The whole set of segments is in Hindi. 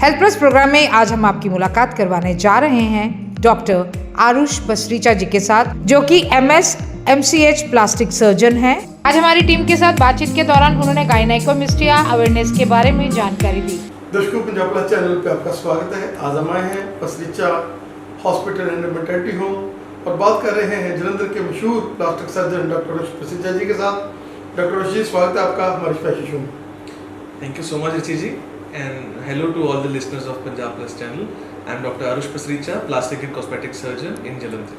हेल्थ प्लस प्रोग्राम में आज हम आपकी मुलाकात करवाने जा रहे हैं डॉक्टर आरुष पसरीचा जी के साथ, जो कि MS MCH प्लास्टिक सर्जन हैं। आज हमारी टीम के साथ बातचीत के दौरान उन्होंने गायनेकोमेस्टिया अवेयरनेस के बारे में जानकारी दी। दर्शकों, पंजाब प्लस चैनल पे आपका स्वागत है। आज हम आए हैं Pasricha hospital and maternity home और बात कर रहे हैं जलंधर के मशहूर plastic surgeon doctor Aarush Pasricha ji के साथ। डॉक्टर आरुष जी, स्वागत है आपका हमारे स्पेशल शो में। Thank you so much, Rishi ji, and hello to all the listeners of Punjab Plus channel. I am Dr. Arush Pasricha, plastic and cosmetic surgeon in Jalandhar.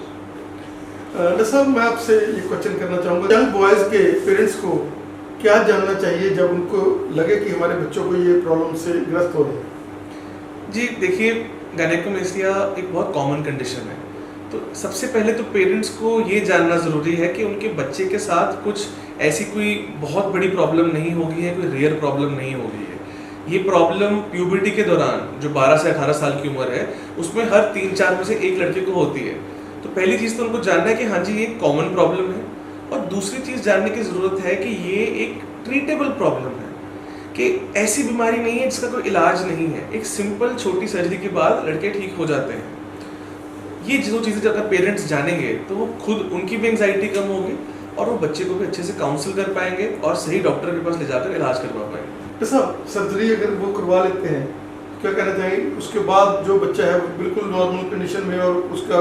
Doctor साहब, मैं आपसे ये क्वेश्चन करना चाहूँगा, यंग बॉयज़ के पेरेंट्स को क्या जानना चाहिए जब उनको लगे कि हमारे बच्चों को ये प्रॉब्लम से ग्रस्त हो रहे हैं? जी देखिए, गायनेकोमेस्टिया एक बहुत कॉमन कंडीशन है। तो सबसे पहले तो पेरेंट्स को ये जानना ज़रूरी है कि उनके बच्चे के साथ कुछ ऐसी कोई बहुत बड़ी प्रॉब्लम नहीं होगी है, कोई रेयर प्रॉब्लम नहीं होगी है। ये प्रॉब्लम प्यूबर्टी के दौरान जो 12 से 18 साल की उम्र है, उसमें हर 3-4 में से एक लड़के को होती है। तो पहली चीज़ तो उनको जानना है कि हाँ जी, ये कॉमन प्रॉब्लम है। और दूसरी चीज़ जानने की ज़रूरत है कि ये एक ट्रीटेबल प्रॉब्लम है, कि ऐसी बीमारी नहीं है जिसका कोई इलाज नहीं है। एक सिंपल छोटी सर्जरी के बाद लड़के ठीक हो जाते हैं। ये जो चीज़ें अगर पेरेंट्स जानेंगे तो वो खुद, उनकी भी एंग्जाइटी कम होगी और वो बच्चे को भी अच्छे से काउंसिल कर पाएंगे और सही डॉक्टर के पास ले जाकर इलाज करवा पाएंगे। डॉक्टर साहब, सर्जरी अगर वो करवा लेते हैं, क्या कहना चाहेंगे उसके बाद जो बच्चा है वो बिल्कुल नॉर्मल कंडीशन में और उसका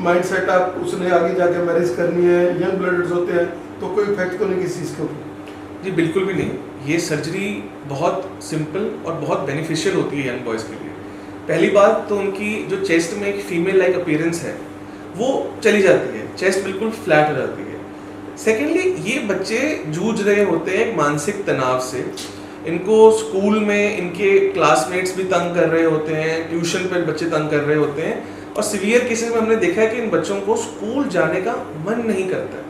माइंड सेटअप, उसने आगे जाके मैरिज करनी है, यंग ब्लडर्स होते हैं, तो कोई इफेक्ट तो नहीं किसी चीज़ के ऊपर? जी बिल्कुल भी नहीं। ये सर्जरी बहुत सिंपल और बहुत बेनिफिशियल होती है यंग बॉयज़ के लिए। पहली बात तो उनकी जो चेस्ट में एक फीमेल लाइक अपीयरेंस है वो चली जाती है, चेस्ट बिल्कुल फ्लैट हो जाती है। सेकेंडली, ये बच्चे जूझ रहे होते हैं एक मानसिक तनाव से। इनको स्कूल में इनके क्लासमेट्स भी तंग कर रहे होते हैं, ट्यूशन पर बच्चे तंग कर रहे होते हैं, और सीवियर केसेस में हमने देखा है कि इन बच्चों को स्कूल जाने का मन नहीं करता।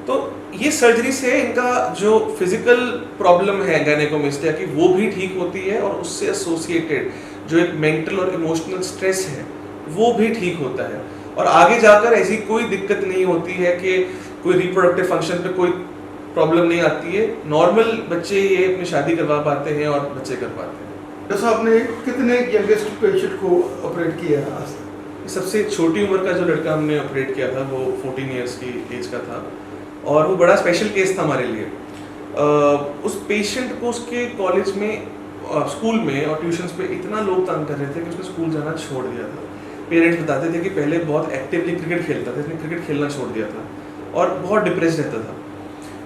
तो ये सर्जरी से इनका जो फिजिकल प्रॉब्लम है गायनेकोमेस्टिया की, वो भी ठीक होती है और उससे एसोसिएटेड जो एक मेंटल और इमोशनल स्ट्रेस है वो भी ठीक होता है। और आगे जाकर ऐसी कोई दिक्कत नहीं होती है कि कोई रिप्रोडक्टिव फंक्शन पे कोई प्रॉब्लम नहीं आती है। नॉर्मल बच्चे ये अपनी शादी करवा पाते हैं और बच्चे कर पाते हैं। जैसा आपने कितने यंगेस्ट पेशेंट को ऑपरेट किया है आज तक? सबसे छोटी उम्र का जो लड़का हमने ऑपरेट किया था वो 14 ईयर्स की एज का था और वो बड़ा स्पेशल केस था हमारे लिए। उस पेशेंट को उसके कॉलेज में, स्कूल में और ट्यूशन्स पे इतना लोग तंग कर रहे थे कि उसने स्कूल जाना छोड़ दिया था। पेरेंट्स बताते थे कि पहले बहुत एक्टिवली क्रिकेट खेलता था, इसने क्रिकेट खेलना छोड़ दिया था और बहुत डिप्रेस्ड रहता था।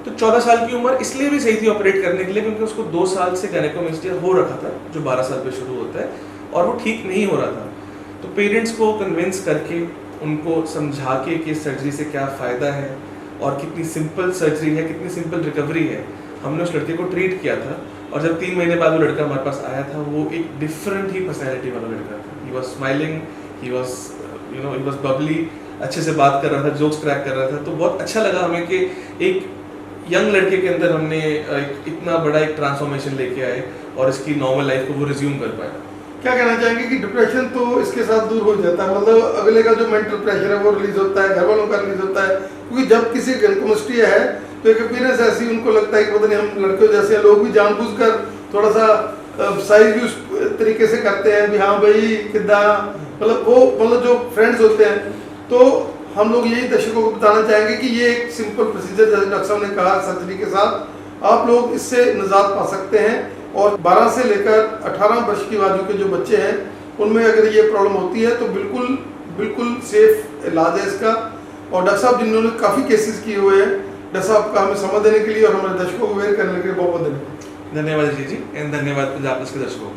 तो 14 साल की उम्र इसलिए भी सही थी ऑपरेट करने के लिए क्योंकि उसको 2 साल से गायनेकोमेस्टिया हो रखा था, जो 12 साल पे शुरू होता है, और वो ठीक नहीं हो रहा था। तो पेरेंट्स को कन्विंस करके, उनको समझा के कि सर्जरी से क्या फ़ायदा है और कितनी सिंपल सर्जरी है, कितनी सिंपल रिकवरी है, हमने उस लड़के को ट्रीट किया था। और जब 3 महीने बाद वो लड़का हमारे पास आया था, वो एक डिफरेंट ही पर्सनैलिटी वाला लड़का था। He was smiling, he was Babli, अच्छे से बात कर रहा था, जोक्स क्रैक कर रहा था। तो बहुत अच्छा लगा हमें कि एक यंग लड़के के अंदर हमने इतना बड़ा एक ट्रांसफॉर्मेशन लेके आए और इसकी नॉर्मल लाइफ को वो रिज्यूम कर पाया। क्या कहना चाहेंगे कि डिप्रेशन तो इसके साथ दूर हो जाता है, मतलब अगले का जो मेंटल प्रेशर है वो रिलीज होता है, घर वालों का रिलीज होता है, क्योंकि जब किसी गायनेकोमेस्टिया है तो एक अपीयरेंस ऐसी उनको लगता है कि पता नहीं हम लड़कियों जैसे लोग भी जानबूझकर थोड़ा सा साइज भी उस तरीके से करते हैं भी, हाँ भाई किदा, मतलब जो फ्रेंड्स होते हैं। तो हम लोग यही दर्शकों को बताना चाहेंगे कि ये एक सिंपल प्रोसीजर, जैसे डॉक्टर साहब ने कहा, सर्जरी के साथ आप लोग इससे निजात पा सकते हैं। और 12 से लेकर 18 वर्ष की आयु के जो बच्चे हैं उनमें अगर ये प्रॉब्लम होती है तो बिल्कुल सेफ इलाज है इसका। और डॉक्टर साहब जिन्होंने काफ़ी केसेस किए हुए हैं, डॉक्टर साहब का हमें समझ देने के लिए और हमारे दर्शकों को अवेयर करने के लिए बहुत बहुत धन्यवाद। धन्यवाद जी एंड धन्यवाद पंजाब प्लस के दर्शकों को।